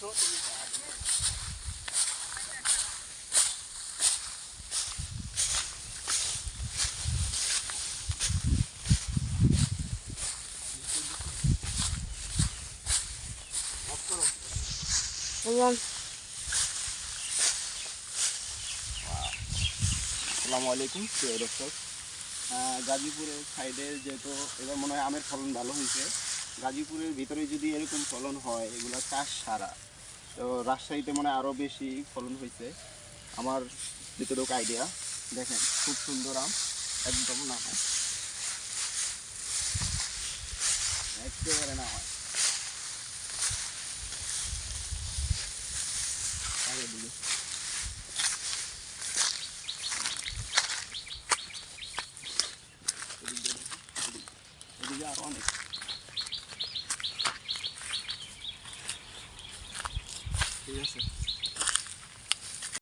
আসসালামু আলাইকুম প্রিয় দর্শক। গাজীপুরের সাইডে যেহেতু এবার মনে হয় আমের ফলন ভালো হয়েছে, গাজীপুরের ভিতরে যদি এরকম ফলন হয় এগুলো চাষ সারা, তো রাজশাহীতে মনে হয় আরও বেশি ফলন হয়েছে। আমার যতটুকু আইডিয়া, দেখেন খুব সুন্দর আম, একদম না হয়, একেবারে না হয়। আগে দিকে এদিকে আরও অনেক। ঠিক আছে।